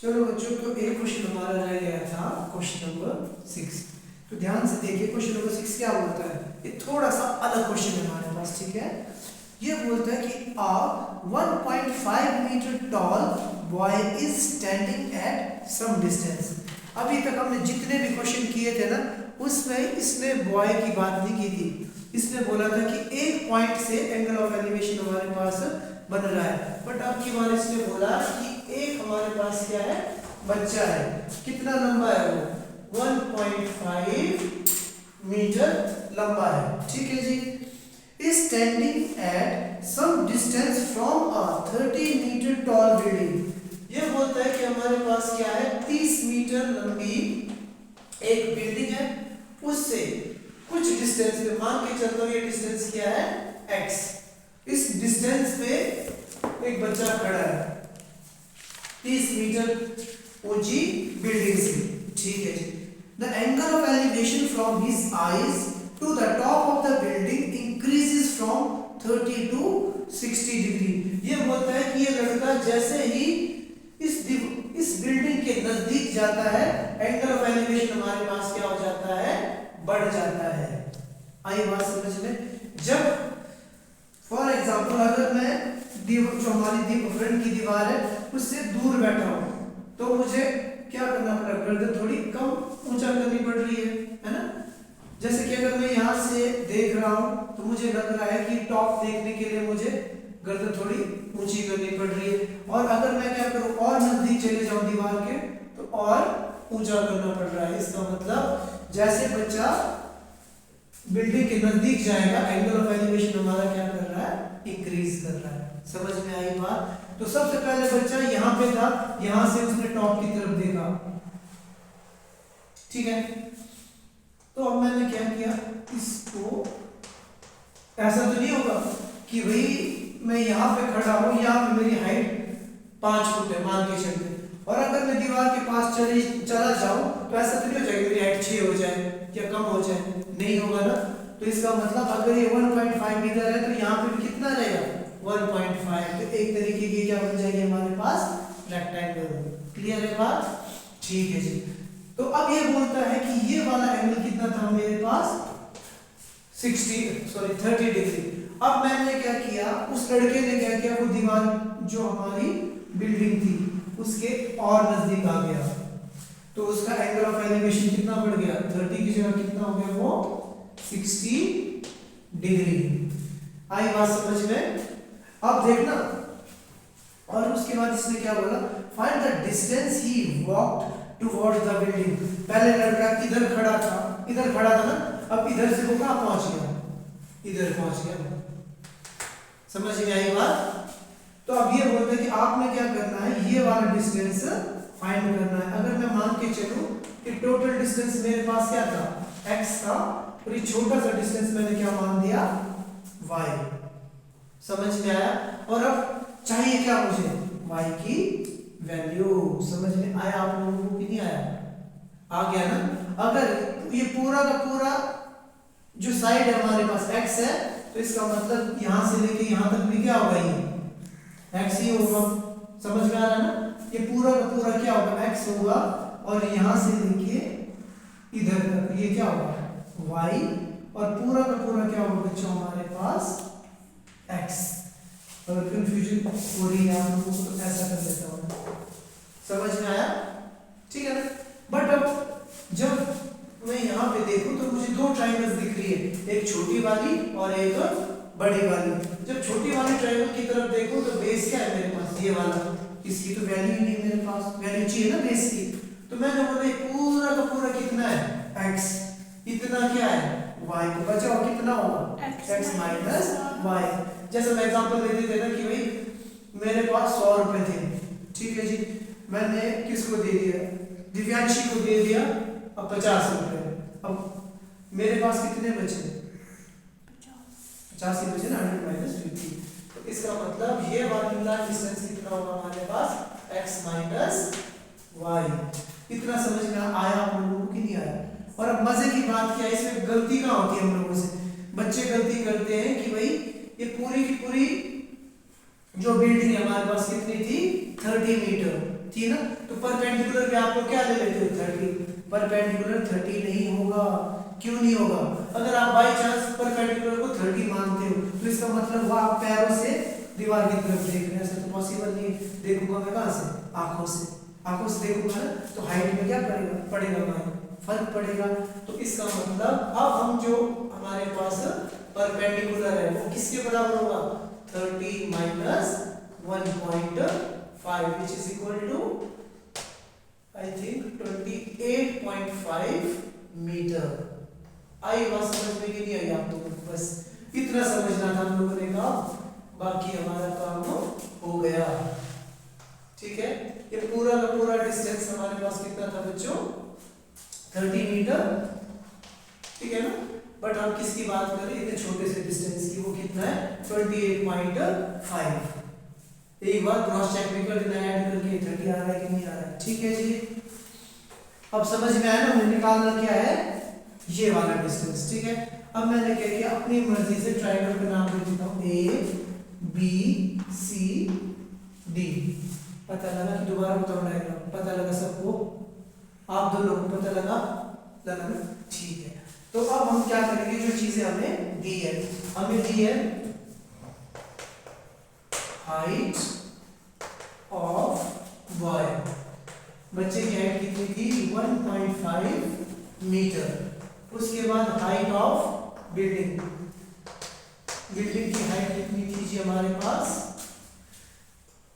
चलो बच्चों, तो एक क्वेश्चन हमारा रह गया था, क्वेश्चन नंबर 6। तो ध्यान से देखिए, क्वेश्चन नंबर 6 क्या बोलता है। ये थोड़ा सा अलग क्वेश्चन है हमारे पास, ठीक है। ये बोलता है कि a 1.5 metre tall boy is standing at some distance. अभी तक हमने जितने भी क्वेश्चन किए थे ना, उसमें इसने बॉय की बात नहीं की थी। इसने बोला था कि एक पॉइंट से एंगल ऑफ एलिवेशन हमारे पास बन रहा है, बट अब की बार इसने बोला कि एक हमारे पास क्या है, बच्चा है। कितना लंबा है वो? 1.5 मीटर लंबा है, ठीक है जी। is standing at some distance from a 30 meter tall building। ये बोलता है कि हमारे पास क्या है, 30 मीटर लंबी एक बिल्डिंग है, उससे कुछ डिस्टेंस पे, मान के चलते ये डिस्टेंस क्या है, x। इस डिस्टेंस पे एक बच्चा खड़ा है 30 मीटर ऊंची बिल्डिंग से, ठीक है जी। The angle of elevation from his eyes to the top of the building increases from 30 to 60 degree. ये बोलता है कि ये लड़का जैसे ही इस बिल्डिंग के नजदीक जाता है, एंगल ऑफ एलिवेशन हमारे पास क्या हो जाता है, बढ़ जाता है। आई बात समझ में? जब फॉर एग्जांपल अगर मैं जो हमारी फ्रंट की दीवार है उससे दूर बैठा हूं, तो मुझे क्या करना पड़ेगा, गर्दन थोड़ी कम ऊंचा करनी पड़ रही है ना। जैसे कि अगर मैं यहाँ से देख रहा हूँ तो मुझे लग रहा है कि टॉप देखने के लिए मुझे गर्दन थोड़ी ऊंची करनी पड़ रही है, और अगर मैं क्या करूँ और नजदीक चले जाऊं दीवार के, तो और ऊंचा करना पड़ रहा है। इसका मतलब जैसे बच्चा बिल्डिंग के नजदीक जाएगा, एंगल ऑफ एलिवेशन हमारा क्या कर रहा है, इंक्रीज कर रहा है। समझ में आई बात? तो सबसे पहले बच्चा यहाँ पे था, यहाँ से उसने टॉप की तरफ देखा, ठीक है। तो अब मैंने क्या किया, इसको ऐसा तो नहीं होगा कि भाई मैं यहाँ पे खड़ा हूँ, यहाँ पे मेरी हाइट 5 फुट है मान के चलते, और अगर मैं दीवार के पास चला जाऊं तो ऐसा तो नहीं हो जाएगा मेरी हाइट 6 हो जाए या कम हो जाए, नहीं होगा ना। तो इसका मतलब अगर ये 1.5 मीटर है तो यहाँ पे भी कितना रहेगा, 1.5। तो एक तरीके की क्या बन जाएगी हमारे पास, रेक्टेंगल। क्लियर है बात? ठीक है जी। तो अब ये बोलता है कि ये वाला एंगल कितना था मेरे पास, 30 डिग्री। अब मैंने क्या किया, उस लड़के ने क्या किया, वो दीवार जो हमारी बिल्डिंग थी उसके और नजदीक आ गया, तो उसका एंगल ऑफ एलिवेशन कितना बढ़ गया, 30 की जगह कितना हो गया, वो 60 डिग्री। आई बात समझ में? अब देखना, और उसके बाद इसने क्या बोला, find the distance he walked towards the building. पहले लड़का इधर खड़ा था ना, अब इधर से वो कहां पहुंच गया, इधर पहुंच गया। समझ में आई बात? तो अब ये बोलते हैं कि आपने क्या करना है, ये वाला डिस्टेंस फाइंड करना है। अगर मैं मान के चलूं कि टोटल डिस्टेंस मेरे पास क्या था, x था, और ये छोटा सा डिस्टेंस मैंने क्या मान दिया, y। समझ में आया? और अब चाहिए क्या मुझे, y की वैल्यू। समझ में आया आप लोगों को कि नहीं आया? आ गया ना। अगर ये पूरा का पूरा जो साइड है हमारे पास x है, तो इसका मतलब यहां से लेके यहां तक भी क्या होगा, ये x ही होगा। समझ में आ रहा है ना? ये पूरा का पूरा क्या होगा, x होगा, और यहां से लेके इधर तक ये क्या होगा, y, और पूरा का पूरा क्या होगा बच्चों हमारे पास, x। अगर कंफ्यूजन हो रही है आप लोगों को तो ऐसा कर देता हूं। समझ में आया? ठीक है ना। बट अब जब मैं यहाँ पे देखूं तो मुझे दो ट्रायंगल्स दिख रही है, एक छोटी वाली और एक बड़ी वाली। जब छोटी वाली ट्रायंगल की तरफ देखूं तो बेस क्या है मेरे पास, ये वाला, इसकी तो वैल्यू ही नहीं मेरे पास, वैल्यू चाहिए ना बेस की। तो मैंने बोला पूरा का पूरा कितना है, x, इतना क्या है, y। तो बचा हुआ कितना होगा, x माइनस y। जैसे मैं एग्जांपल दे देते ना कि भाई मेरे पास 100 रुपए थे, ठीक है जी, मैंने किसको दे दिया, दिव्यांशी को दे दिया अब 50 रुपए। अब मेरे पास कितने बचे, 50 ही बचे ना, 100 माइनस 50। तो इसका मतलब ये वाला डिस्टेंस कितना होगा हमारे पास, x माइनस y। इतना समझ में आया आप लोगों को कि नहीं आया? और अब मजे की बात क्या है, इसमें गलती कहाँ होती है हम लोगों से, बच्चे गलती करते हैं कि भाई ये पूरी की पूरी जो बिल्डिंग हमारे पास कितनी थी, 30 मीटर थी ना, तो परपेंडिकुलर पे आप लोग क्या ले लेते हो 30, परपेंडिकुलर 30 नहीं होगा। क्यों नहीं होगा? अगर आप बाई चांस परपेंडिकुलर को 30 मानते हो तो इसका मतलब वो आप पैरों से दीवार की तरफ देख रहे हैं, ऐसा तो पॉसिबल नहीं। देखूंगा मैं कहाँ से? आंखों से, आंखों से देखूंगा ना, तो हाइट में क्या पड़ेगा? पड़ेगा फर्क पड़ेगा। तो इसका मतलब अब हम जो हमारे पास परपेंडिकुलर है वो किसके बराबर होगा? 30 minus 1.5 which is equal to I think 28.5 metre. आई बात समझ में कि नहीं आई आप लोगों को? बस इतना समझना था हम लोगों ने कहा, बाकी हमारा काम हो गया। ठीक है, ये पूरा का पूरा डिस्टेंस हमारे पास कितना था बच्चों? 30 मीटर। ठीक है ना, बट हम किसकी बात कर रहे हैं? इतने छोटे से डिस्टेंस की। वो कितना है? 28.5। एक बार क्रॉस चेक भी कर देना, ऐड करके 30 आ रहा है कि नहीं आ रहा है। ठीक है जी, अब समझ में आया ना हमें निकालना क्या है? ये वाला डिस्टेंस। ठीक है, अब मैंने क्या किया, अपनी मर्जी से ट्रायंगल का नाम दे देता हूँ A B C D। पता लगा कि दोबारा बताओ डायग्राम? पता लगा सबको? आप दोनों को पता लगा ना? ठीक है, तो अब हम क्या करेंगे, जो चीजें हमें दी है, हमें दी है हाइट ऑफ बॉय। बच्चे की हाइट कितनी थी? 1.5 मीटर। उसके बाद हाइट ऑफ बिल्डिंग, बिल्डिंग की हाइट कितनी थी जी हमारे पास?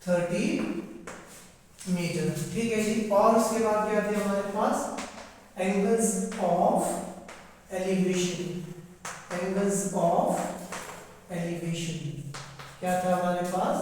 30 मीटर। ठीक है जी, और उसके बाद क्या थे हमारे पास? Angles of elevation, angles of elevation क्या था हमारे पास?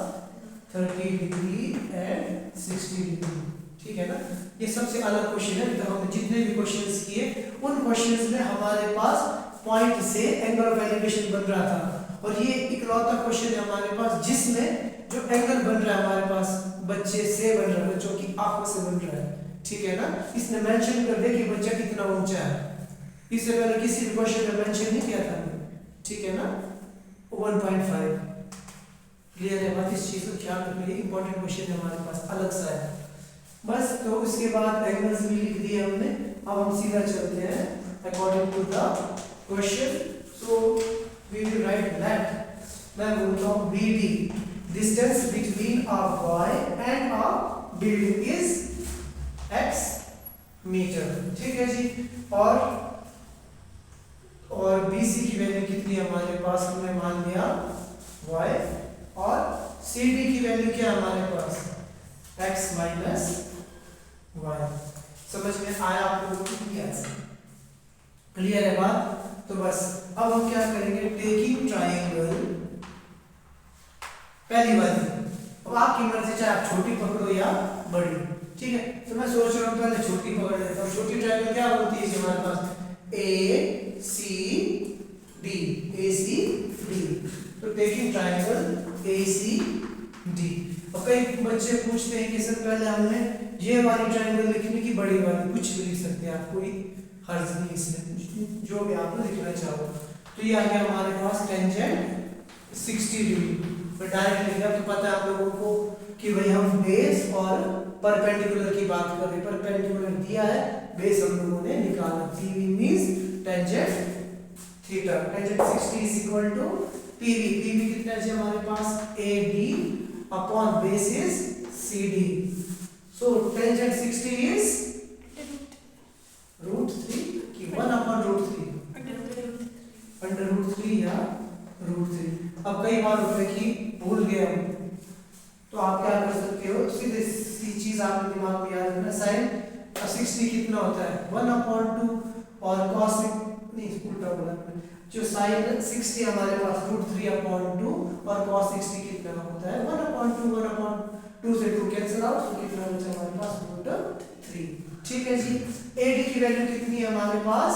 30 डिग्री एंड 60 डिग्री। ठीक है ना, ये सबसे अलग क्वेश्चन है। तो हमने जितने भी क्वेश्चंस किए उन क्वेश्चंस में हमारे पास पॉइंट से एंगल ऑफ एलिवेशन बन रहा था, और ये इकलौता क्वेश्चन है हमारे पास जिसमें जो एंगल बन रहा है हमारे पास बच्चे से बन रहा है, बच्चों की आंखों से बन रहा है। ठीक है ना, इसने मेंशन कर दिया कि बच्चा कितना ऊंचा है। इससे पहले किसी भी क्वेश्चन में मेंशन नहीं किया था। ठीक है ना, 1.5। क्लियर है बात? इस चीज को ख्याल रखना, ये इंपॉर्टेंट क्वेश्चन है हमारे पास, अलग सा है बस। तो उसके बाद एंगल्स भी लिख दिए हमने। अब हम सीधा चलते हैं according to the question. So we will write that, मैं बोलता हूँ BD, distance between a boy and a building is x metre. ठीक है जी, और BC की वैल्यू कितनी है हमारे पास? हमने मान लिया y, और CD की वैल्यू क्या है हमारे पास? x minus y। समझ में आया आप लोगों को? क्लियर है बात? तो बस अब हम क्या करेंगे, टेकिंग ट्रायंगल, पहली बात, अब आपकी मर्जी, चाहे आप छोटी पकड़ो या बड़ी। ठीक है, तो मैं सोच रहा हूँ पहले छोटी पकड़ लेता हूँ। छोटी ट्रायंगल क्या होती है हमारे पास? ACD, ACD। तो टेकिंग ट्रायंगल ACD। और कई बच्चे पूछते हैं कि सर पहले हमने ये वाली ट्रायंगल लिखनी की बड़ी वाली? कुछ भी लिख सकते हैं आप, कोई हर्ज नहीं इसमें, जो भी आप लिखना चाहो। तो ये आ गया हमारे पास टेंजेंट 60 डिग्री। तो डायरेक्ट लिखा, तो पता है आप लोगों को कि भाई हम बेस और परपेंडिकुलर की बात कर रहे हैं। परपेंडिकुलर दिया है, बेस हम लोगों ने निकाला। PV means tangent theta. Tangent 60 is equal to PV। PV कितना है हमारे पास? AD upon base is CD। सो टेंजेंट 60 इज √3 की 1 अपॉन √3, अंडर √3 या √3। अब कई बार होता है कि भूल गए हम, तो आप क्या कर सकते हो, सीधे सी चीज आपके दिमाग में याद रखना। साइन 60 कितना होता है? 1/2, और cos नहीं, उल्टा बोला जो साइन 60 हमारे पास √3/2, और cos 60 कितना होता है? 1/2। 1/2 से 2 कैंसिल आउट, तो कितना बचा हमारे पास? √3। ठीक है जी, AD की वैल्यू कितनी है हमारे पास?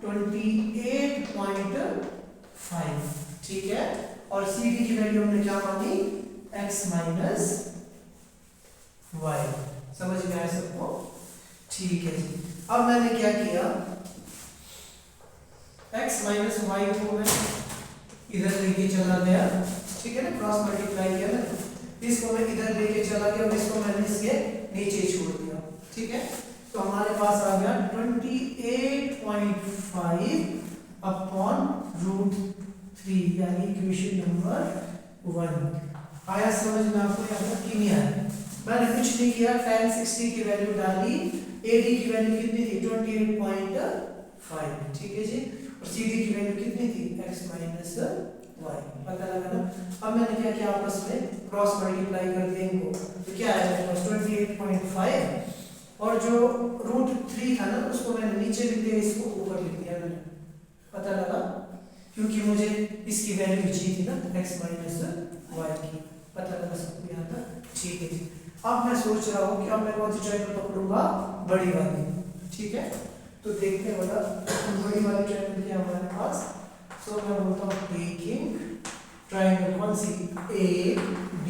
28.5। ठीक है, और CD की वैल्यू हमने क्या मानी? x minus y। समझ में आया सबको? ठीक है जी, अब मैंने क्या किया, x माइनस y को मैं इधर लेके चला गया। ठीक है ना, क्रॉस मल्टीप्लाई किया ना, इसको मैं इधर लेके चला गया और इसको मैंने इसके नीचे छोड़ दिया, ठीक है। तो हमारे पास आ गया 28.5 अपॉन रूट 3 यानी इक्वेशन नंबर 1। आया समझ में आपको यहाँ तक कि नहीं आया? मैंने कुछ नहीं किया, tan 60 की वैल्यू डाली, AD की वैल्यू कितनी थी 28.5, ठीक है जी, और CD की वैल्यू कितनी थी x माइनस y, पता लगा ना। अब मैंने क्या किया, आपस में क्रॉस मल्टीप्लाई कर दिया इनको, तो क्या आया मेरे पास 28.5 और जो रूट 3 था ना उसको मैंने नीचे लिख दिया, इसको ऊपर लिख दिया मैंने, पता लगा, क्योंकि मुझे इसकी वैल्यू चाहिए थी ना x माइनस y की, पता लगा सबको यहाँ तक, ठीक है जी। अब मैं सोच रहा हूँ कि अब मैं कौन सी ट्रायंगल पकड़ूंगा, बड़ी वाली, ठीक है। तो देखते हैं बड़ा बड़ी वाली ट्रायंगल क्या हमारे पास। सो मैं बोलता हूँ टेकिंग ट्रायंगल कौन सी, ADB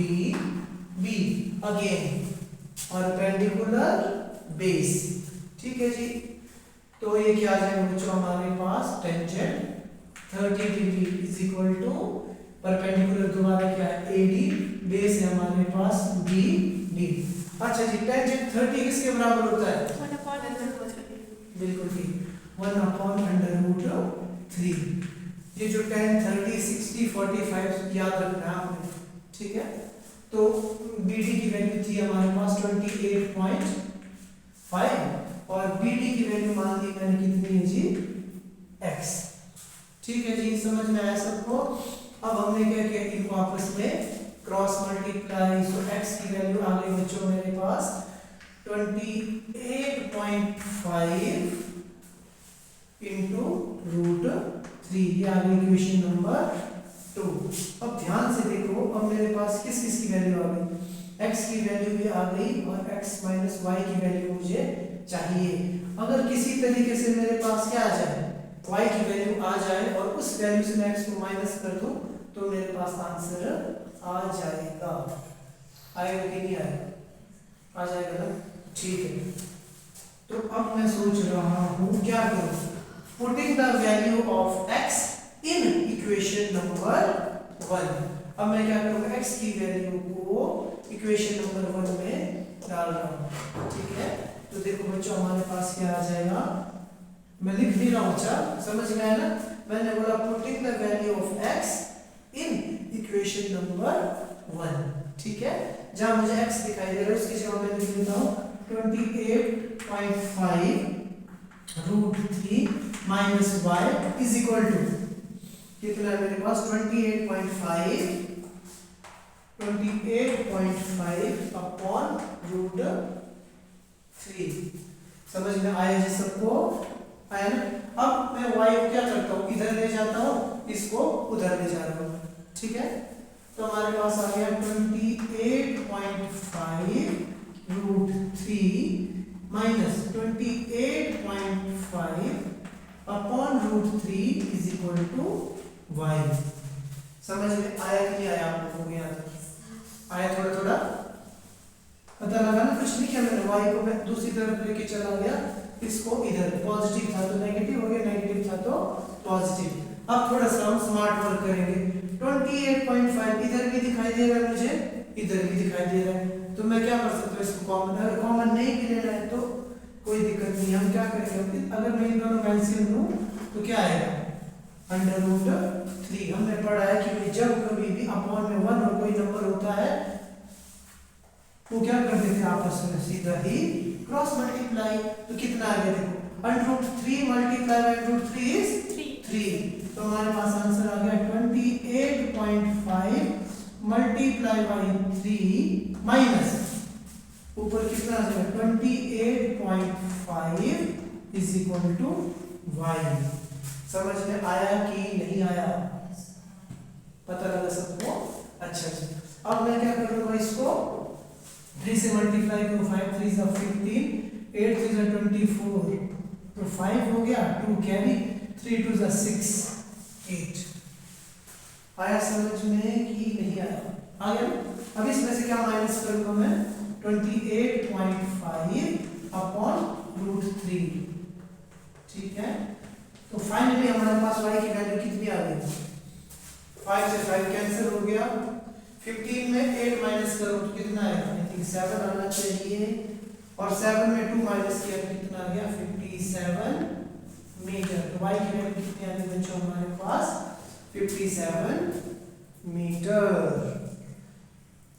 अगेन परपेंडिकुलर बेस, ठीक है जी। तो ये क्या आ जाएगा बच्चों हमारे पास, tangent 30 degree is equal to perpendicular दोबारा क्या है AD, बेस है हमारे पास BD। अच्छा जी, टेंजेंट 30 किसके बराबर होता है, 1 upon √3। बिल्कुल ठीक, 1 अपॉन √3। ये जो 10 30 60 45 याद रखना है आपने, ठीक है। तो BD की वैल्यू थी हमारे पास 28.5 और BD की वैल्यू मान ली मैंने कितनी है जी, x, ठीक है जी, समझ में आया सबको। अब हमने क्या किया, इनको आपस में क्रॉस मल्टीप्लाई, सो x की वैल्यू आ गई बच्चों मेरे पास 28.5 इंटू √3, ये आ गई इक्वेशन नंबर 2। अब ध्यान से देखो, अब मेरे पास किस किस की वैल्यू आ गई, x की वैल्यू भी आ गई और x माइनस y की वैल्यू मुझे चाहिए। अगर किसी तरीके से मेरे पास क्या आ जाए, y की वैल्यू आ जाए और उस वैल्यू से मैं x को माइनस कर दूं तो मेरे पास आंसर आ जाएगा, आएगा कि नहीं आएगा, आ जाएगा ना, ठीक है। तो अब मैं सोच रहा हूँ क्या करूँ, putting the value of x in equation number 1। अब मैं क्या करूँगा, x की वैल्यू को इक्वेशन नंबर 1 में डाल रहा हूँ, ठीक है। तो देखो बच्चों हमारे पास क्या आ जाएगा, मैं लिख भी रहा हूँ, अच्छा समझ में आया ना। मैंने बोला putting the value of x in equation number 1, ठीक है। जहां मुझे x दिखाई दे रहा है उसकी जगह मैं लिख देता हूँ 28.5 √3 minus y is equal to कितना है मेरे पास 28.5 अपॉन √3। समझ में आया जी सबको, आया ना। अब मैं y को क्या करता हूँ, इधर ले जाता हूँ, इसको उधर ले जा रहा हूँ, ठीक है। तो हमारे पास आ गया 28.5 √3 minus 28.5 upon √3 is equal to y। समझ में आया कि नहीं आया आप लोगों को, यहाँ तक आया, थोड़ा थोड़ा पता लगा ना। कुछ नहीं किया मैंने, y को मैं दूसरी तरफ लेके चला गया, इसको इधर, पॉजिटिव था तो नेगेटिव हो गया, नेगेटिव था तो पॉजिटिव। अब थोड़ा सा हम स्मार्ट वर्क करेंगे, 28.5 इधर भी दिखाई दे रहा है मुझे, इधर भी दिखाई दे रहा है, तो मैं क्या कर सकता हूँ, इसको कॉमन, अगर कॉमन नहीं भी लेना है तो कोई दिक्कत नहीं, हम क्या करेंगे, अगर मैं इन दोनों का एलसीएम लूं तो क्या आएगा √3। हमने पढ़ा है कि जब कभी भी अपॉन में 1 और कोई नंबर होता है वो क्या करते थे आपस में, सीधा ही क्रॉस मल्टीप्लाई। तो कितना आ गया देखो, √3 मल्टीप्लाई बाय √3 इज 3। तो हमारे पास आंसर आ गया 28.5 मल्टीप्लाई बाय 3 माइनस ऊपर कितना आ जाएगा 28.5 इज इक्वल टू y। समझ में आया कि नहीं आया, पता लगा सबको, अच्छा जी। अब मैं क्या करूंगा, इसको 3 से मल्टीप्लाई करूं, 5 3 15 8 3 24, तो 5 हो गया, 2 कैरी, 3 2 6 8। आया समझ में कि नहीं आया, आ गया। अब इसमें से क्या माइनस करूंगा मैं, 28.5 अपॉन √3, ठीक है। तो फाइनली हमारे पास y की वैल्यू कितनी आ गई, 5 से 5 कैंसिल हो गया, 15 में 8 माइनस करो तो कितना आएगा? आई थिंक 7 आना चाहिए, और 7 में 2 माइनस किया तो कितना आ गया? 57 मीटर। तो y की वैल्यू कितनी आ गई बच्चों हमारे पास? 57 मीटर।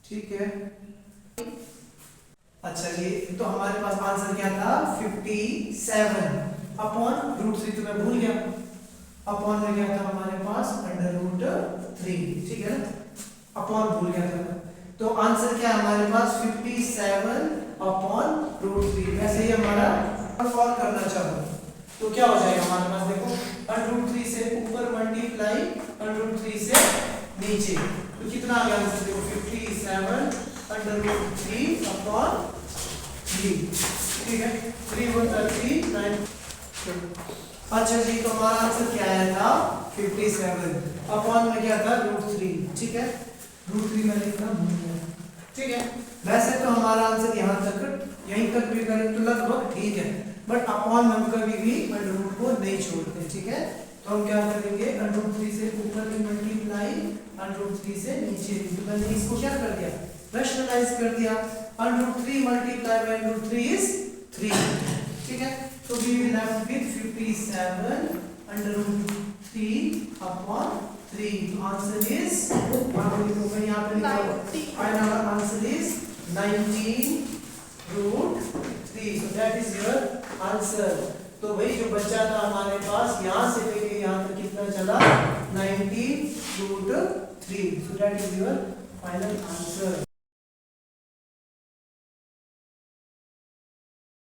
ठीक है, अच्छा जी, तो हमारे पास आंसर क्या था? 57 अपॉन √3, तो मैं भूल गया, अपॉन में क्या था हमारे पास? √3। ठीक है ना, अपॉन भूल गया था। तो आंसर क्या है हमारे पास? 57 अपॉन √3। वैसे ही हमारा सॉल्व करना चाहो तो क्या हो जाएगा हमारे पास? देखो √3 से ऊपर मल्टीप्लाई √3 से नीचे, तो कितना आ गया आंसर? देखो 57 √3 अपॉन 3। ठीक है, 3 × 3 9। अच्छा जी, तो हमारा आंसर क्या आया था? 57 अपॉन में क्या था? √3। ठीक है, √3 में लिखना भूल गया। ठीक है, वैसे तो हमारा आंसर यहाँ तक, यहीं तक भी करें तो लगभग ठीक है, बट अपॉन में हम कभी भी अंडर रूट को नहीं छोड़ते। ठीक है, तो हम क्या करेंगे? √3 से ऊपर की मल्टीप्लाई √3 से नीचे की, तो मैंने इसको क्या कर दिया? रैशनलाइज कर दिया। √3 मल्टीप्लाई बाय √3 इज 3। ठीक है, तो we will left with 57 √3 upon 3। Answer is, यहाँ पे लिखा final answer is 19 √3। So that is your answer. तो भाई जो बच्चा था हमारे पास, यहाँ से लेके यहाँ तक कितना चला? 19 √3। So that is your final answer.